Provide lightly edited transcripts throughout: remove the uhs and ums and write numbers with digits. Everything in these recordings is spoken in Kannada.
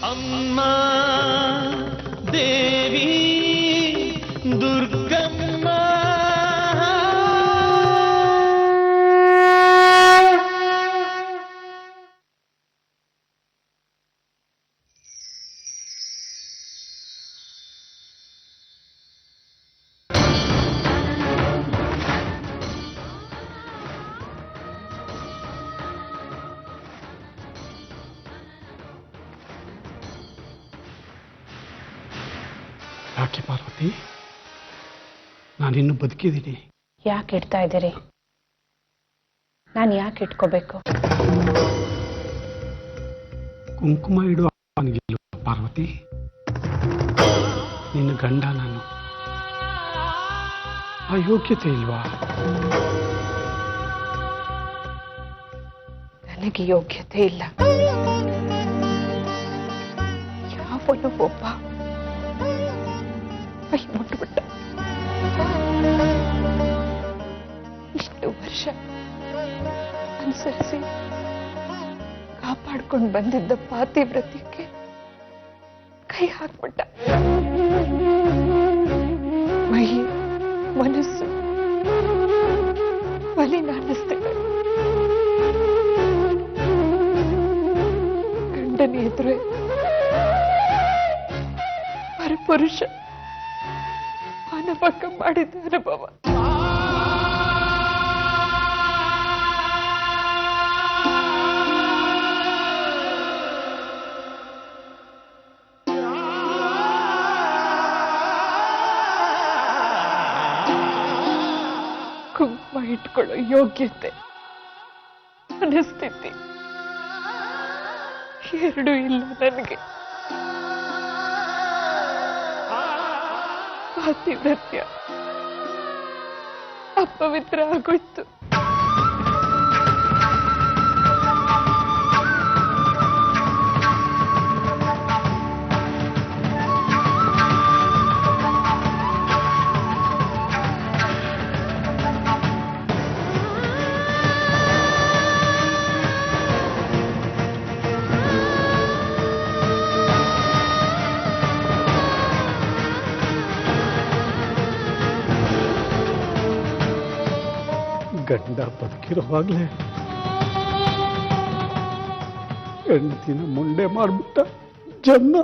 ಅಮ್ಮ ದೇವಿ ದುರ್ಗಮ್ಮ ಯಾಕೆ ಪಾರ್ವತಿ, ನಾನಿನ್ನು ಬದುಕಿದ್ದೀನಿ. ಯಾಕೆ ಇಡ್ತಾ ಇದ್ದೀರಿ? ನಾನು ಯಾಕೆ ಇಟ್ಕೋಬೇಕು? ಕುಂಕುಮ ಇಡುವ ಪಾರ್ವತಿ, ನಿನ್ನ ಗಂಡ ನಾನು. ಆ ಯೋಗ್ಯತೆ ಇಲ್ವಾ? ನನಗೆ ಯೋಗ್ಯತೆ ಇಲ್ಲ. ಯಾವನು ಒಬ್ಬ ಕೈ ಮುಟ್ಬಿಟ್ಟ. ಇಷ್ಟು ವರ್ಷ ಅನುಸರಿಸಿ ಕಾಪಾಡ್ಕೊಂಡು ಬಂದಿದ್ದ ಪಾತಿವ್ರತ್ಯಕ್ಕೆ ಕೈ ಹಾಕ್ಬಿಟ್ಟ. ಮೈ ಮನಸ್ಸು ಮಲಿನ ಅನ್ನಿಸ್ತಿದೆ. ಗಂಡನ ಎದುರೇ ಪರಪುರುಷ ಮಾನವಕ ಮಾಡಿದ ಅನುಭವ. ಕುಂಕುಮ ಇಟ್ಕೊಳ್ಳೋ ಯೋಗ್ಯತೆ, ಮನಸ್ಥಿತಿ ಎರಡೂ ಇಲ್ಲ ನನಗೆ. ಪಾತಿವ್ರತ್ಯ ಅಪವಿತ್ರ ಆಗೋಯ್ತು. ಗಂಡ ಬದುಕಿರುವಾಗಲೇ ಹೆಂಡತಿನ ಮುಂಡೆ ಮಾಡ್ಬಿಟ್ಟ ಜನ್ನ.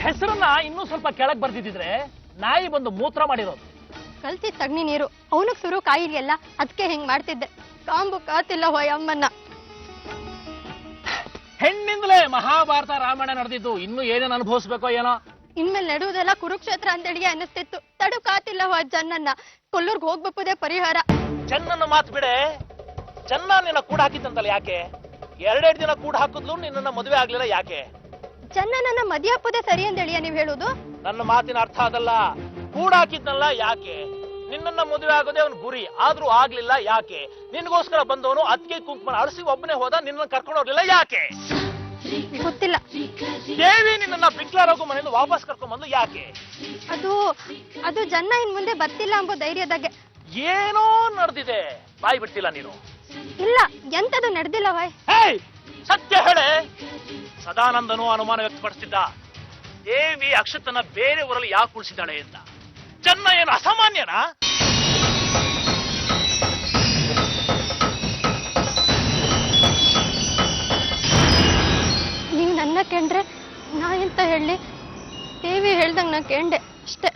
ಹೆಸರನ್ನ ಇನ್ನೂ ಸ್ವಲ್ಪ ಕೆಳಗ್ ಬರ್ದಿದ್ರೆ ನಾಯಿ ಬಂದು ಮೂತ್ರ ಮಾಡಿರೋದು. ಕಲ್ತಿದ್ ತಗ್ನಿ ನೀರು, ಅವನಿಗೆ ಸುರು ಕಾಯಿರಿಯಲ್ಲ, ಅದಕ್ಕೆ ಹೆಂಗ್ ಮಾಡ್ತಿದ್ದೆ. ಕಾಂಬು ಕಾತಿಲ್ಲ ಹೊಯಮ್ಮನ್ನ. ಹೆಣ್ಣಿಂದಲೇ ಮಹಾಭಾರತ ರಾಮಾಯಣ ನಡೆದಿದ್ದು, ಇನ್ನು ಏನೇನು ಅನುಭವಿಸ್ಬೇಕೋ ಏನೋ. ಇನ್ಮೇಲೆ ನಡೆಯುವುದೆಲ್ಲ ಕುರುಕ್ಷೇತ್ರ ಅಂತೇಳಿಗೆ ಅನ್ನಿಸ್ತಿತ್ತು. ತಡು ಕಾತಿಲ್ಲ ಹೋ ಜನ್ನನ್ನ. ಕೊಲ್ಲೂರ್ಗ್ ಹೋಗ್ಬೇಕುದೇ ಪರಿಹಾರ. ಚೆನ್ನನ್ನು ಮಾತು ಬಿಡೆ. ಚೆನ್ನ ನಿನ್ನ ಕೂಡ ಹಾಕಿತ್ತಂತಲ್ಲ ಯಾಕೆ? ಎರಡೆರಡು ದಿನ ಕೂಡ ಹಾಕಿದ್ಲು, ನಿನ್ನ ಮದುವೆ ಆಗ್ಲಿಲ್ಲ ಯಾಕೆ? ಜನ್ನನ್ನ ಮದಿ ಹಾಪುದೇ ಸರಿ ಅಂತೇಳಿಯ ನೀವ್ ಹೇಳುದು? ನನ್ನ ಮಾತಿನ ಅರ್ಥ ಅದಲ್ಲ. ಕೂಡ ಹಾಕಿದ್ನಲ್ಲ ಯಾಕೆ? ನಿನ್ನ ಮದುವೆ ಆಗೋದೇ ಅವನ್ ಗುರಿ, ಆದ್ರೂ ಆಗ್ಲಿಲ್ಲ ಯಾಕೆ? ನಿನ್ಗೋಸ್ಕರ ಬಂದವನು ಅದಕ್ಕೆ ಕುಂಕುಮ ಅಳಿಸಿ ಒಬ್ಬನೇ ಹೋದ, ನಿನ್ನ ಕರ್ಕೊಂಡು ಹೋಗ್ಲಿಲ್ಲ ಯಾಕೆ? ಗೊತ್ತಿಲ್ಲ. ದೇವಿ ನಿನ್ನ ಬಿಕ್ಲಾರೋಗು ಮನೆಯಿಂದ ವಾಪಸ್ ಕರ್ಕೊಂಡ್ ಬಂದು ಯಾಕೆ? ಅದು ಜನ್ನ ಇನ್ ಮುಂದೆ ಬರ್ತಿಲ್ಲ ಎಂಬ ಧೈರ್ಯದಾಗೆ. ಏನೋ ನಡೆದಿದೆ, ಬಾಯಿ ಬಿಡ್ತಿಲ್ಲ ನೀನು. ಇಲ್ಲ, ಎಂತದು ನಡೆದಿಲ್ಲ ವಾಯ್. ಸತ್ಯ ಹೇಳೆ. ಸದಾನಂದನು ಅನುಮಾನ ವ್ಯಕ್ತಪಡಿಸಿದ್ದ, ದೇವಿ ಅಕ್ಷತನ ಬೇರೆ ಊರಲ್ಲಿ ಯಾಕೆ ಉಳಿಸಿದ್ದಾಳೆ ಅಂತ. ಚೆನ್ನ ಏನು ಅಸಾಮಾನ್ಯನಾ? ನೀವ್ ನನ್ನ ಕೇಂದ್ರೆ ನಾ ಎಂತ ಹೇಳಿ? ದೇವಿ ಹೇಳ್ದಂಗ್ ನಾ ಕೇಂಡೆ ಅಷ್ಟೇ.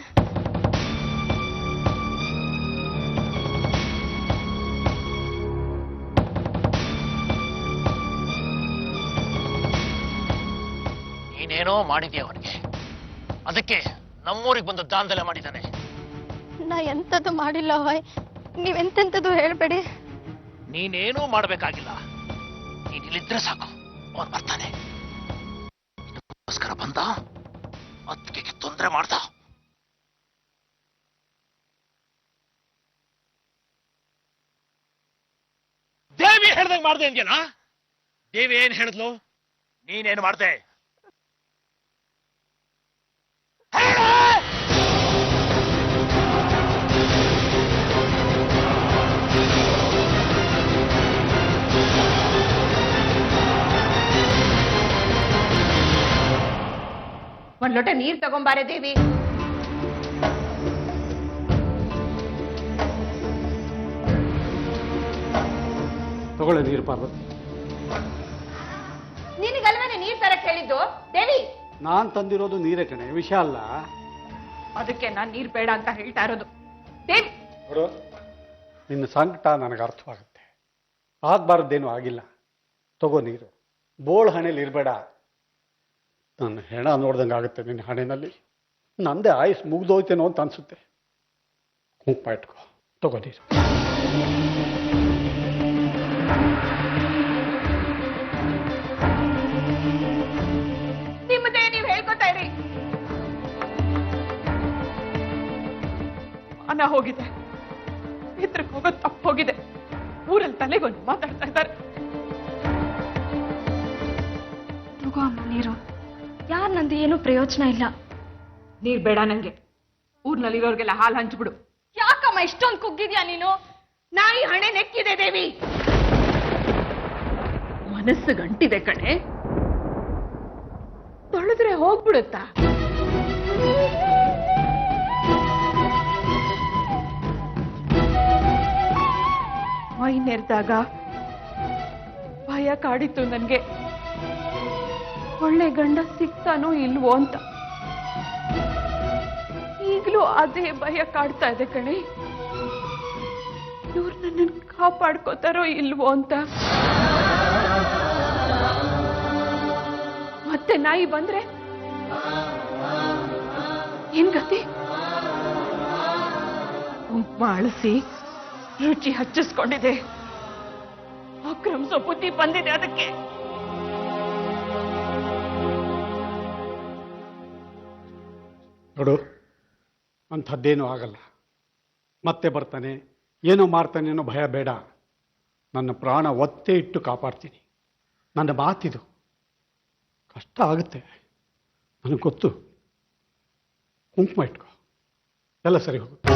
ನೀನೇನೋ ಮಾಡಿದ್ಯಾ ಅವನಿಗೆ, ಅದಕ್ಕೆ ನಮ್ಮೂರಿಗೆ ಬಂದು ದಾಂಧಲೆ ಮಾಡಿದ್ದಾನೆ. ನಾ ಎಂತದ್ದು ಮಾಡಿಲ್ಲ ಹಾಯ್, ನೀವೆಂತೆಂತದ್ದು ಹೇಳ್ಬೇಡಿ. ನೀನೇನೂ ಮಾಡ್ಬೇಕಾಗಿಲ್ಲ, ನೀನ್ ಇಲ್ಲಿದ್ರೆ ಸಾಕು, ಅವನ್ ಬರ್ತಾನೆ. ಇದಕ್ಕೋಸ್ಕರ ಬಂದ, ಅದಕ್ಕೆ ತೊಂದರೆ ಮಾಡ್ದ. ದೇವಿ ಹೇಳ್ದಂಗ್ ಮಾಡ್ದೆ ಅಂದ್ಯಲ್ಲ? ದೇವಿ ಏನ್ ಹೇಳಿದ್ಲು? ನೀನೇನು ಮಾಡ್ದೆ? ಒಂದ್ ಲೋಟ ನೀರ್ ತಗೊಂಬಾರೆ ದೇವಿ. ತಗೊಳ್ಳೆ ನೀರು ಪಾರ್ವತಿ. ನಿನಗಲ್ವೇನೆ ನೀರ್ ತರಕ್ ಹೇಳಿದ್ದು ದೇವಿ? ನಾನ್ ತಂದಿರೋದು ನೀರೇ ಕಣೆ, ವಿಷಯ ಅಲ್ಲ. ಅದಕ್ಕೆ ನಾನ್ ನೀರ್ ಬೇಡ ಅಂತ ಹೇಳ್ತಾ ಇರೋದು. ದೇವಿ ನೋಡು, ನಿನ್ನ ಸಂಕಟ ನನಗೆ ಅರ್ಥವಾಗುತ್ತೆ. ಆಗ್ಬಾರ್ದೇನು ಆಗಿಲ್ಲ. ತಗೋ ನೀರು. ಬೋಳ್ ಹಣೆಯಲ್ಲಿ ಇರಬೇಡ. ನನ್ನ ಹೆಣ ನೋಡ್ದಂಗೆ ಆಗುತ್ತೆ ನಿನ್ನ ಹಣೆಯಲ್ಲಿ. ನಂದೇ ಆಯುಸ್ ಮುಗ್ದೋಯ್ತೇನೋ ಅಂತ ಅನ್ಸುತ್ತೆ. ಕುಂಕುಮ ಇಟ್ಕೋ, ತಗೋ ನೀರು. ನಿಮ್ಮದೇ ನೀವ್ ಹೇಳ್ಕೊತಾ ಇರಿ. ಅನ್ನ ಹೋಗಿದೆ, ಇದ್ರಕ್ಕೆ ಹೋಗೋದು ತಪ್ಪು ಹೋಗಿದೆ. ಊರಲ್ಲಿ ತಲೆಗೊಂದು ಮಾತಾಡ್ತಾ ಇದ್ದಾರೆ. ತಗೋ ಅಮ್ಮ ನೀರು. ಯಾರು ನಂದು ಏನೂ ಪ್ರಯೋಜನ ಇಲ್ಲ. ನೀರ್ ಬೇಡ ನಂಗೆ. ಊರ್ನಲ್ಲಿರೋರ್ಗೆಲ್ಲ ಹಾಲು ಹಂಚ್ಬಿಡು. ಯಾಕಮ್ಮ ಇಷ್ಟೊಂದು ಕುಗ್ಗಿದ್ಯಾ ನೀನು? ನಾಯಿ ಹಣೆ ನೆಕ್ಕಿದೆ ದೇವಿ. ಮನಸ್ಸು ಗಂಟಿದೆ ಕಣೆ, ತೊಳೆದ್ರೆ ಹೋಗ್ಬಿಡುತ್ತಾ? ಮೈ ನೆರೆದಾಗ ಭಯ ಕಾಡಿತ್ತು ನನ್ಗೆ. ಒಳ್ಳೆ ಗಂಡ ಸಿಗ್ತಾನೋ ಇಲ್ವೋ ಅಂತ. ಈಗಲೂ ಅದೇ ಭಯ ಕಾಡ್ತಾ ಇದೆ ಕಣೆ. ಇವ್ರು ನನ್ನನ್ನು ಕಾಪಾಡ್ಕೋತಾರೋ ಇಲ್ವೋ ಅಂತ. ಮತ್ತೆ ನಾಯಿ ಬಂದ್ರೆ ಏನ್ ಗತಿ? ಕುಂಕುಮ ಅಳಿಸಿ ರುಚಿ ಹಚ್ಚಿಸ್ಕೊಂಡಿದೆ. ಆಕ್ರಮಿಸೋ ಬುದ್ಧಿ ಬಂದಿದೆ ಅದಕ್ಕೆ. ನೋಡು, ಅಂಥದ್ದೇನೂ ಆಗಲ್ಲ. ಮತ್ತೆ ಬರ್ತಾನೆ, ಏನೋ ಮಾಡ್ತಾನೆ ಅನ್ನೋ ಭಯ ಬೇಡ. ನನ್ನ ಪ್ರಾಣ ಒತ್ತೆ ಇಟ್ಟು ಕಾಪಾಡ್ತೀನಿ. ನನ್ನ ಮಾತಿದು. ಕಷ್ಟ ಆಗುತ್ತೆ, ನನಗೆ ಗೊತ್ತು. ಕುಂಕುಮ ಇಟ್ಕೋ, ಎಲ್ಲ ಸರಿ ಹೋಗುತ್ತೆ.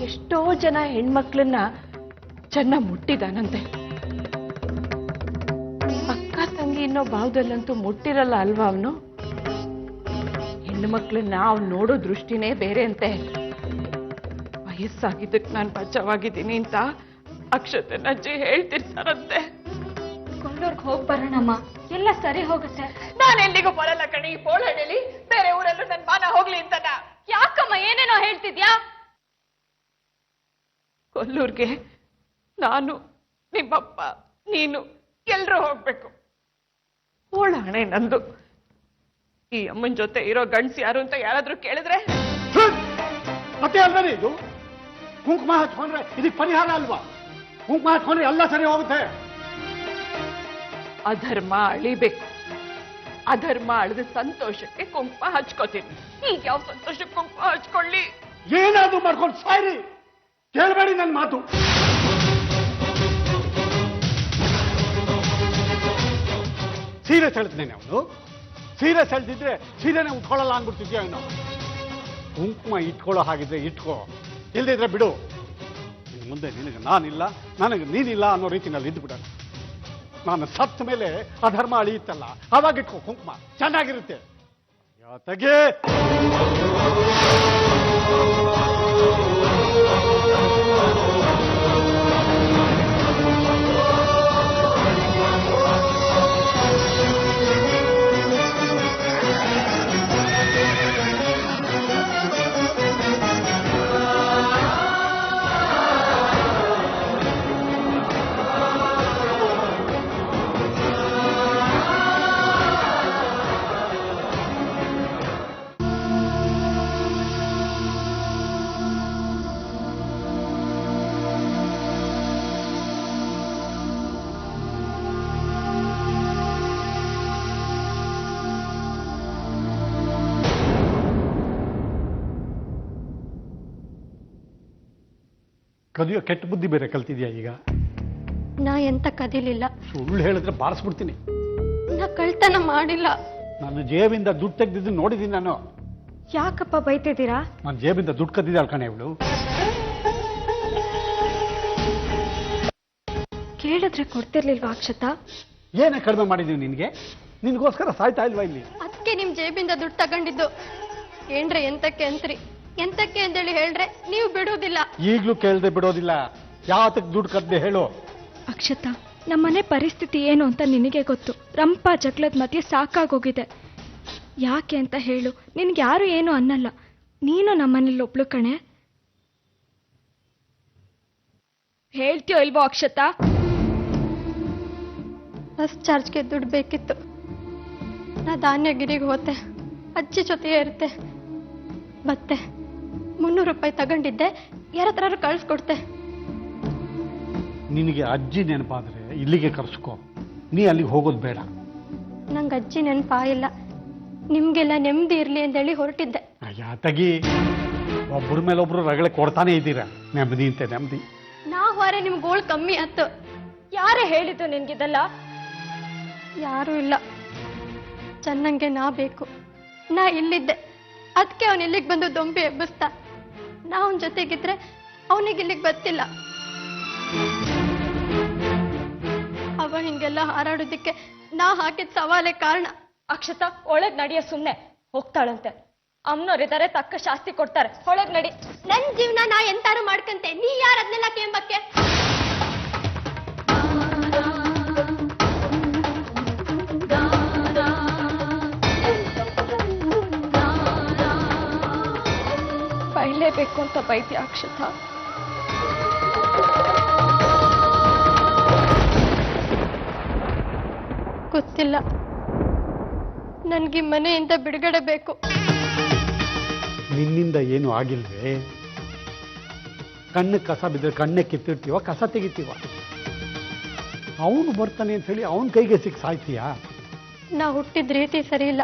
ಎಷ್ಟೋ ಜನ ಹೆಣ್ಮಕ್ಳನ್ನ ಚೆನ್ನಾಗಿ ಮುಟ್ಟಿದಾನಂತೆ. ಅಕ್ಕ ತಂಗಿ ಇನ್ನೋ ಭಾವದಲ್ಲಂತೂ ಮುಟ್ಟಿರಲ್ಲ ಅಲ್ವಾ ಅವನು? ಹೆಣ್ಣು ಮಕ್ಳನ್ನ ಅವ್ನು ನೋಡೋ ದೃಷ್ಟಿನೇ ಬೇರೆ ಅಂತೆ. ವಯಸ್ಸಾಗಿದ್ದಕ್ಕೆ ನಾನು ಬಚಾವಾಗಿದ್ದೀನಿ ಅಂತ ಅಕ್ಷತೆ ಅಜ್ಜಿ ಹೇಳ್ತಿರ್ತಾರಂತೆ. ಕೊಂಡೋರ್ಗೆ ಹೋಗಿ ಬರೋಣಮ್ಮ, ಎಲ್ಲ ಸರಿ ಹೋಗುತ್ತೆ. ನಾನು ಎಲ್ಲಿಗೂ ಬರಲ್ಲ ಕಣಿ. ಈ ಬೋಳಹಳ್ಳಿಲಿ ಬೇರೆ ಊರಲ್ಲೂ ನನ್ ಮಾನ ಹೋಗ್ಲಿ ಅಂತನ. ಯಾಕಮ್ಮ ಏನೇನೋ ಹೇಳ್ತಿದ್ಯಾ? ಕೊಲ್ಲೂರ್ಗೆ ನಾನು, ನಿಮ್ಮಪ್ಪ, ನೀನು ಎಲ್ರೂ ಹೋಗ್ಬೇಕು. ಓಳ ಹಣೆ ನಂದು. ಈ ಅಮ್ಮನ ಜೊತೆ ಇರೋ ಗಂಡ್ಸ್ ಯಾರು ಅಂತ ಯಾರಾದ್ರೂ ಕೇಳಿದ್ರೆ? ಮತ್ತೆ ಅಲ್ವೇ ಇದು? ಕುಂಕುಮ ಹಚ್ಕೊಂಡ್ರೆ ಇದಕ್ಕೆ ಪರಿಹಾರ ಅಲ್ವಾ? ಕುಂಕುಮ ಹಚ್ಕೊಂಡ್ರೆ ಎಲ್ಲ ಸರಿ ಹೋಗುತ್ತೆ. ಅಧರ್ಮ ಅಳಿಬೇಕು. ಅಧರ್ಮ ಅಳಿದ ಸಂತೋಷಕ್ಕೆ ಕುಂಕುಮ ಹಚ್ಕೋತೀನಿ. ಈಗ ಯಾವ ಸಂತೋಷಕ್ಕೆ ಕುಂಕುಮ ಹಚ್ಕೊಳ್ಳಿ? ಏನಾದ್ರೂ ಮಾಡ್ಕೊಂಡು ಸಾಯ್ರಿ, ಕೇಳಬೇಡಿ ನನ್ನ ಮಾತು. ಸೀರೆ ಸೆಳ್ತಿದ್ದೇನೆ ಅವನು. ಸೀರೆ ಸೆಳ್ತಿದ್ರೆ ಸೀರೆನೆ ಉಟ್ಕೊಳ್ಳಲ್ಲ ಅಂದ್ಬಿಡ್ತಿದ್ಯಾ ಅವನು. ಕುಂಕುಮ ಇಟ್ಕೊಳ್ಳೋ ಹಾಗಿದ್ರೆ ಇಟ್ಕೋ, ಇಲ್ದಿದ್ರೆ ಬಿಡು. ಇನ್ನು ಮುಂದೆ ನಿನಗೆ ನಾನಿಲ್ಲ, ನನಗೆ ನೀನಿಲ್ಲ ಅನ್ನೋ ರೀತಿನಲ್ಲಿ ಇದ್ದು ಬಿಡೋಣ. ನಾನು ಸತ್ತ ಮೇಲೆ ಅಧರ್ಮ ಅಳಿಯುತ್ತಲ್ಲ, ಅವಾಗ ಇಟ್ಕೋ ಕುಂಕುಮ, ಚೆನ್ನಾಗಿರುತ್ತೆ. ಯಾತಗೆ ಕದಿಯೋ ಕೆಟ್ಟ ಬುದ್ಧಿ ಬೇರೆ ಕಲ್ತಿದ್ಯಾ ಈಗ? ನಾ ಎಂತ ಕದಿಲಿಲ್ಲ. ಸುಳ್ಳು ಹೇಳಿದ್ರೆ ಬಾರಿಸ್ಬಿಡ್ತೀನಿ. ನಾ ಕಳ್ತನ ಮಾಡಿಲ್ಲ. ನನ್ನ ಜೇಬಿಂದ ದುಡ್ಡು ತೆಗೆದಿದ್ದು ನೋಡಿದ್ದೀನಿ ನಾನು. ಯಾಕಪ್ಪ ಬೈತಿದ್ದೀರಾ? ನನ್ನ ಜೇಬಿಂದ ದುಡ್ಡು ಕದ್ದಿದ್ದಾಳೆ ಕಣೆ ಇವಳು. ಕೇಳಿದ್ರೆ ಕೊಡ್ತಿರ್ಲಿಲ್ವಾ ಅಕ್ಷತಾ? ಏನೇ ಕಡಿಮೆ ಮಾಡಿದೀವಿ ನಿನಗೆ? ನಿನ್ಗೋಸ್ಕರ ಸಾಯ್ತಾ ಇಲ್ವಾ ಇಲ್ಲಿ? ಅದಕ್ಕೆ ನಿಮ್ ಜೇಬಿಂದ ದುಡ್ಡು ತಗೊಂಡಿದ್ದು. ಏನ್ರೆ ಎಂತಕ್ಕೆ ಅಂತ್ರಿ? ಎಂತಕ್ಕೆ ಅಂತೇಳಿ ಹೇಳ್ರೆ ನೀವು ಬಿಡುವುದಿಲ್ಲ. ಈಗ್ಲೂ ಕೇಳ್ದೆ ಬಿಡೋದಿಲ್ಲ. ಯಾತಕ್ ದುಡ್ಡು ಕದ್ದೆ ಹೇಳು? ಅಕ್ಷತಾ, ನಮ್ಮನೆ ಪರಿಸ್ಥಿತಿ ಏನು ಅಂತ ನಿನಗೆ ಗೊತ್ತು. ರಂಪ ಜಗಳದ ಮಧ್ಯೆ ಸಾಕಾಗೋಗಿದೆ. ಯಾಕೆ ಅಂತ ಹೇಳು, ನಿನ್ಗೆ ಯಾರು ಏನು ಅನ್ನಲ್ಲ. ನೀನು ನಮ್ಮನೇಲಿ ಒಬ್ಳು ಕಣೆ. ಹೇಳ್ತೀಯೋ ಇಲ್ವೋ ಅಕ್ಷತಾ? ಬಸ್ ಚಾರ್ಜ್ಗೆ ದುಡ್ಡು ಬೇಕಿತ್ತು. ನಾ ಧಾನ್ಯಗಿರಿಗೆ ಹೋತೆ, ಅಜ್ಜಿ ಜೊತೆಯೇ ಇರುತ್ತೆ. ಮತ್ತೆ 300 ರೂಪಾಯಿ ತಗೊಂಡಿದ್ದೆ, ಯಾರತ್ರಾರು ಕಳ್ಸ್ಕೊಡ್ತೆ. ನಿನಗೆ ಅಜ್ಜಿ ನೆನಪಾದ್ರೆ ಇಲ್ಲಿಗೆ ಕರ್ಸ್ಕೋ, ನೀ ಅಲ್ಲಿಗೆ ಹೋಗೋದು ಬೇಡ. ನಂಗೆ ಅಜ್ಜಿ ನೆನಪಾಯಿಲ್ಲ. ನಿಮ್ಗೆಲ್ಲ ನೆಮ್ಮದಿ ಇರ್ಲಿ ಅಂತೇಳಿ ಹೊರಟಿದ್ದೆ. ಅಯ್ಯ ತಗಿ, ಒಬ್ಬರ ಮೇಲೊಬ್ರು ರಗಳೆ ಕೊಡ್ತಾನೆ ಇದ್ದೀರಾ. ನೆಮ್ಮದಿ ಅಂತೆ ನೆಮ್ಮದಿ. ನಾ ಹೊರೆ ನಿಮ್ ಗೋಳ್ ಕಮ್ಮಿ ಆಯ್ತು. ಯಾರೇ ಹೇಳಿದ್ದು ನಿನ್ಗಿದೆಲ್ಲ? ಯಾರೂ ಇಲ್ಲ. ಚನ್ನಂಗೆ ನಾ ಬೇಕು. ನಾ ಇಲ್ಲಿದ್ದೆ, ಅದಕ್ಕೆ ಅವನ್ ಇಲ್ಲಿಗೆ ಬಂದು ದೊಂಬಿ ಎಬ್ಬಿಸ್ತ. ನಾ ಅವನ ಜೊತೆಗಿದ್ರೆ ಅವನಿಗೆ ಇಲ್ಲಿಗೆ ಬರ್ತಿಲ್ಲ. ಅವ ಹಿಂಗೆಲ್ಲ ಹಾರಾಡೋದಕ್ಕೆ ನಾ ಹಾಕಿದ ಸವಾಲೇ ಕಾರಣ. ಅಕ್ಷತಾ, ಒಳಗ್ ನಡಿಯ, ಸುಮ್ನೆ ಹೋಗ್ತಾಳಂತೆ. ಅಮ್ಮನವರಿದ್ದಾರೆ, ತಕ್ಕ ಶಾಸ್ತಿ ಕೊಡ್ತಾರೆ. ಒಳಗ್ ನಡಿ. ನನ್ ಜೀವನ ನಾ ಎಂತಾರು ಮಾಡ್ಕಂತೆ, ನೀ ಯಾರ ಅದನ್ನೆಲ್ಲ ಕೇಂಬಕ್ಕೆ? ಬೈಲೇಬೇಕು ಅಂತ ಬೈತಿ ಅಕ್ಷತಾ. ಗೊತ್ತಿಲ್ಲ, ನನ್ಗೆ ಮನೆಯಿಂದ ಬಿಡುಗಡೆ ಬೇಕು. ನಿನ್ನಿಂದ ಏನು ಆಗಿಲ್ವೇ? ಕಣ್ಣು ಕಸ ಬಿದ್ದರೆ ಕಣ್ಣೆ ಕಿತ್ತಿರ್ತೀವ, ಕಸ ತೆಗಿತೀವ. ಅವನು ಬರ್ತಾನೆ ಅಂತ ಹೇಳಿ ಅವನ ಕೈಗೆ ಸಿಕ್ಕಿ ಸಾಯ್ತೀಯಾ? ನಾ ಹುಟ್ಟಿದ ರೀತಿ ಸರಿ ಇಲ್ಲ,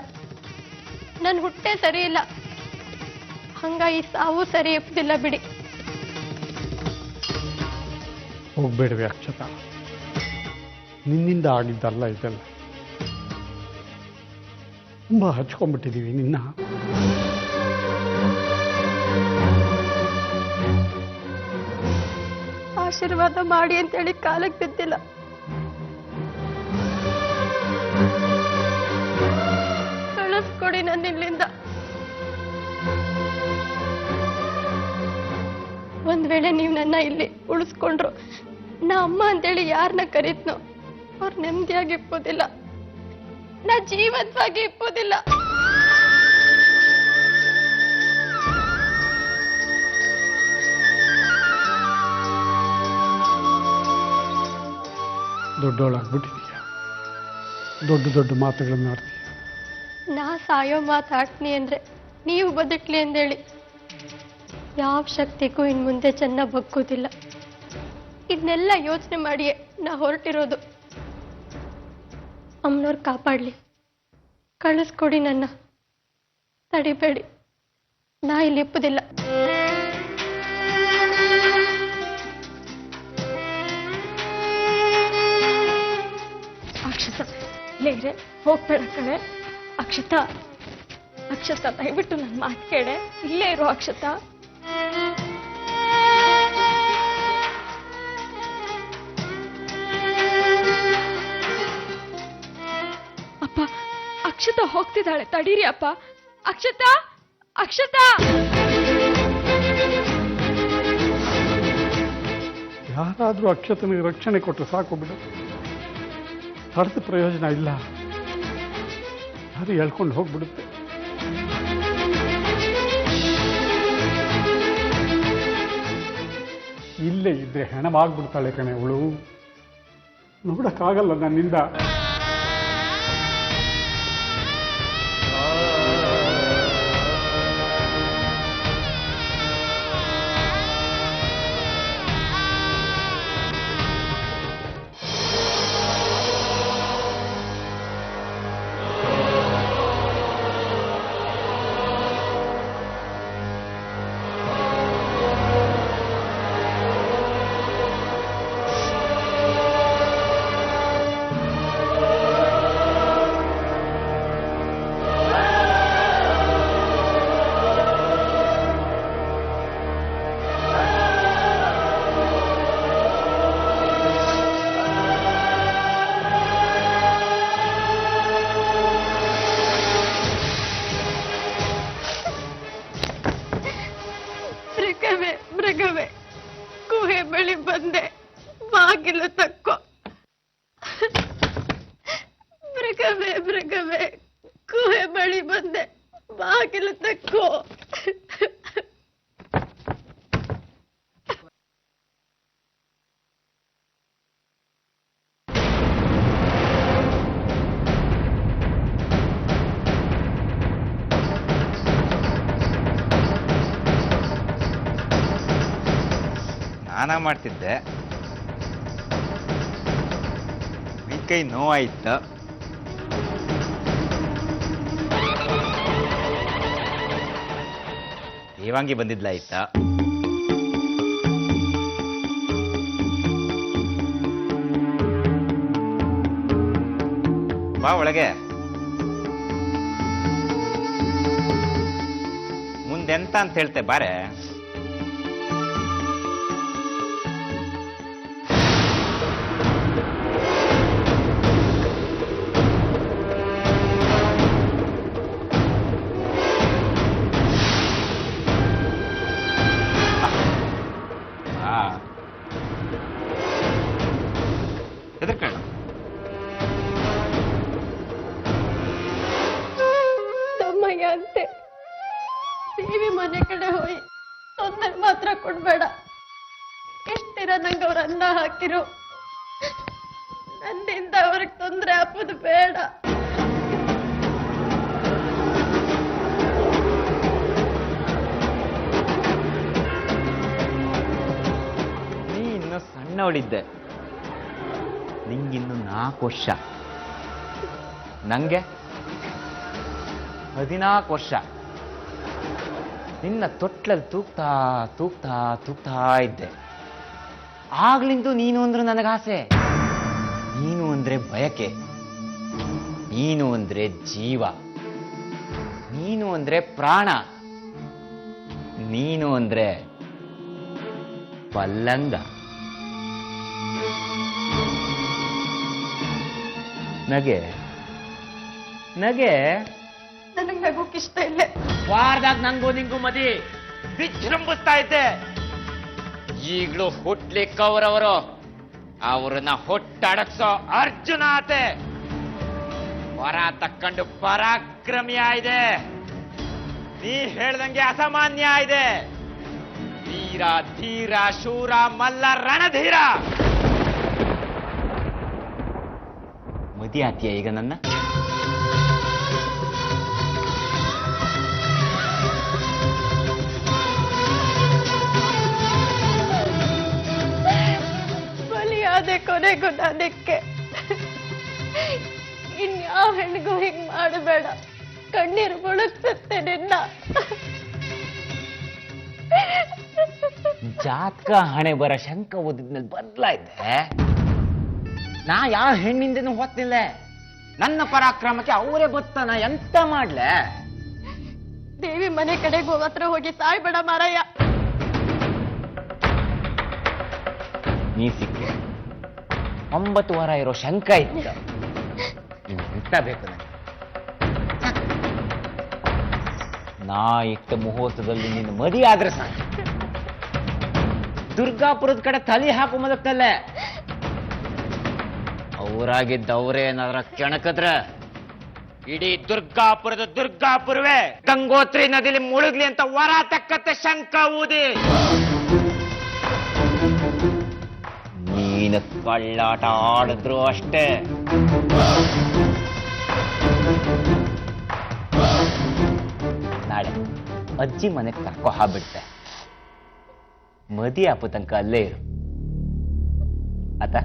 ನನ್ ಹುಟ್ಟೆ ಸರಿ ಇಲ್ಲ. ಹಂಗ ಈ ಸಾವು ಸರಿ ಎಪ್ಪದಿಲ್ಲ ಬಿಡಿ. ಹೋಗ್ಬೇಡವೆ ಅಕ್ಷತಾ, ನಿನ್ನಿಂದ ಆಗಿದ್ದಲ್ಲ ಇದೆಲ್ಲ. ತುಂಬಾ ಹಚ್ಕೊಂಡ್ಬಿಟ್ಟಿದೀವಿ ನಿನ್ನ. ಆಶೀರ್ವಾದ ಮಾಡಿ ಅಂತೇಳಿ ಕಾಲಕ್ಕೆ ಬಿದ್ದಿಲ್ಲ. ಕಳಿಸ್ಕೊಡಿ ನನ್ನ ಇಲ್ಲಿಂದ. ಒಂದ್ ವೇಳೆ ನೀವು ನನ್ನ ಇಲ್ಲಿ ಉಳಿಸ್ಕೊಂಡ್ರು, ನಾ ಅಮ್ಮ ಅಂತೇಳಿ ಯಾರನ್ನ ಕರೀತ್ನೋ ಅವ್ರು ನೆಮ್ಮದಿಯಾಗಿ ಇಪ್ಪೋದಿಲ್ಲ, ನಾ ಜೀವಂತವಾಗಿ ಇಪ್ಪೋದಿಲ್ಲ. ದೊಡ್ಡವಳಾಗ್ಬಿಟ್ಟಿದೀಯ, ದೊಡ್ಡ ದೊಡ್ಡ ಮಾತುಗಳನ್ನ ಆಡ್ತೀಯ. ನಾ ಸಾಯೋ ಮಾತಾಡ್ತೀನಿ ಅಂದ್ರೆ ನೀವು ಬದುಕ್ಲಿ ಅಂದೇಳಿ ಯಾವ ಶಕ್ತಿಗೂ ಇನ್ ಮುಂದೆ ಚೆನ್ನ ಬಗ್ಗೋದಿಲ್ಲ. ಇದನ್ನೆಲ್ಲ ಯೋಚನೆ ಮಾಡಿಯೇ ನಾ ಹೊರಟಿರೋದು. ಅಮ್ಮನವ್ರು ಕಾಪಾಡ್ಲಿ, ಕಳಿಸ್ಕೊಡಿ ನನ್ನ, ತಡಿಬೇಡಿ, ನಾ ಇಲ್ಲಿ ಇಪ್ಪುದಿಲ್ಲ. ಅಕ್ಷತಾ, ಇಲ್ಲೇ ಹೋಗ್ಬೇಡ ಕಣೆ. ಅಕ್ಷತಾ, ಅಕ್ಷತಾ, ದಯವಿಟ್ಟು ನನ್ನ ಮಾತು ಕೇಳೆ. ಇಲ್ಲೇ ಇರೋ ಅಕ್ಷತಾ. ಅಪ್ಪ, ಅಕ್ಷತಾ ಹೋಗ್ತಿದ್ದಾಳೆ, ತಡೀರಿ ಅಪ್ಪ. ಅಕ್ಷತಾ, ಅಕ್ಷತಾ. ಯಾರಾದ್ರೂ ಅಕ್ಷತನಿಗೆ ರಕ್ಷಣೆ ಕೊಟ್ಟು ಸಾಕು ಬಿಡು. ತಡೆದ ಪ್ರಯೋಜನ ಇಲ್ಲ, ಯಾರು ಹೇಳ್ಕೊಂಡು ಹೋಗ್ಬಿಡುತ್ತೆ. ಇಲ್ಲೇ ಇದ್ರೆ ಹೆಣವಾಗ್ಬಿಡ್ತಾಳೆ ಕಣೆ ಅವಳು. ನೋಡಕ್ಕಾಗಲ್ಲ ನನ್ನಿಂದ. ಮೃಗವೇ ಮೃಗವೇ ಗುಹೆ ಬಳಿ ಬಂದೆ, ಬಾಗಿಲು ತಕ್ಕೋ. ಸ್ನಾನ ಮಾಡ್ತಿದ್ದೆ, ಕೈ ನೋವಾಯ್ತು. ದೇವಾಂಗಿ ಬಂದಿದ್ಲ ಆಯ್ತಾ? ಬಾ ಒಳಗೆ. ಮುಂದೆಂತ ಅಂತ ಹೇಳ್ತೆ ಬಾರೆ. ಎದರ್ಕಣ್ಣ ತಮ್ಮಯ್ಯ ಅಂತೆ ದೇವಿ ಮನೆ ಕಡೆ ಹೋಗಿ ತೊಂದರೆ ಮಾತ್ರ ಕೊಡ್ಬೇಡ. ಎಷ್ಟಿರ ನಂಗೆ ಅವ್ರ ಅನ್ನ ಹಾಕಿರು, ನನ್ನಿಂದ ಅವ್ರಿಗೆ ತೊಂದರೆ ಹಾಕೋದು ಬೇಡ. ನೀ ಇನ್ನು ಸಣ್ಣವಳಿದ್ದೆ, ನಿಂಗಿನ್ನು 4 ವರ್ಷ, ನಂಗೆ 14 ವರ್ಷ. ನಿನ್ನ ತೊಟ್ಲಲ್ಲಿ ತೂಗ್ತಾ ತೂಗ್ತಾ ತೂಗ್ತಾ ಇದ್ದೆ. ಆಗ್ಲಿಂದು ನೀನು ಅಂದ್ರೆ ನನಗಾಸೆ, ನೀನು ಅಂದ್ರೆ ಬಯಕೆ, ನೀನು ಅಂದ್ರೆ ಜೀವ, ನೀನು ಅಂದ್ರೆ ಪ್ರಾಣ, ನೀನು ಅಂದ್ರೆ ಪಲ್ಲಂಗ. ನಗೆ ನಗೆ ನನಗೆ ನಗೋಕ್ ಇಷ್ಟ ಇಲ್ಲ. ವಾರದಾಗ ನಂಗೂ ನಿಂಗೂ ಮದಿ ವಿಜೃಂಭಿಸ್ತಾ ಇದ್ದೆ. ಈಗ್ಲೂ ಹುಟ್ಲಿಕ್ಕವ್ರವರು ಅವ್ರನ್ನ ಹುಟ್ಟಡಕ್ಸೋ ಅರ್ಜುನ ಆತೆ. ವರ ತಕ್ಕಂಡು ಪರಾಕ್ರಮಿಯ ಇದೆ, ನೀ ಹೇಳ್ದಂಗೆ ಅಸಾಮಾನ್ಯ ಇದೆ. ವೀರ ಧೀರ ಶೂರ ಮಲ್ಲ ರಣಧೀರ. ಮದಿ ಆತೀಯ ಈಗ ನನ್ನ? ಬಲಿಯಾದೆ ಕೊನೆಗೂ ನನಕ್ಕೆ. ಇನ್ಯಾವ ಹೆಣ್ಣಿಗೂ ಹಿಂಗ್ ಮಾಡಬೇಡ, ಕಣ್ಣೀರು ಮುಳುಗ್ಸುತ್ತೆ ನಿನ್ನ. ಜಾತಕ ಹಣೆ ಬರ ಶಂಕ ಓದಿದ್ಮೇಲೆ ಬದಲಾಯ್ತೆ. ನಾ ಯಾವ ಹೆಣ್ಣಿಂದನೂ ಹೊತ್ತಿಲ್ಲ. ನನ್ನ ಪರಾಕ್ರಮಕ್ಕೆ ಅವರೇ ಗೊತ್ತಾನ, ಎಂತ ಮಾಡ್ಲೆ? ದೇವಿ ಮನೆ ಕಡೆ ಗೋತ್ರ ಹೋಗಿ ಸಾಯ್ಬೇಡ ಮಾರಯ್ಯ. ನೀ ಸಿಕ್ಕೆ 9 ವಾರ ಇರೋ ಶಂಕ ಇತ್ತು. ಎಂತ ಬೇಕು ನನಗೆ? ನಾ ಇಟ್ಟ ಮುಹೂರ್ತದಲ್ಲಿ ನಿನ್ನ ಮದಿ ಆದ್ರೆ ಸಾಕು. ದುರ್ಗಾಪುರದ ಕಡೆ ತಲೆ ಹಾಕು ಮೊದಲೇ. ಅವರಾಗಿದ್ದವರೇ ಏನಾದ್ರ ಕೆಣಕದ್ರೆ ಇಡೀ ದುರ್ಗಾಪುರವೇ ಗಂಗೋತ್ರಿ ನದಿಲಿ ಮುಳುಗ್ಲಿ ಅಂತ ವರ ತಕ್ಕತ್ತೆ ಶಂಕ ಊದಿ. ನೀನು ಕಳ್ಳಾಟ ಆಡಿದ್ರು ಅಷ್ಟೇ. ನಾಳೆ ಅಜ್ಜಿ ಮನೆಗೆ ಕರ್ಕೊ ಹಾಬಿಡ್ತೆ. ಮದಿ ಆಪು ತನಕ ಅಲ್ಲೇ ಇರು ಆತ.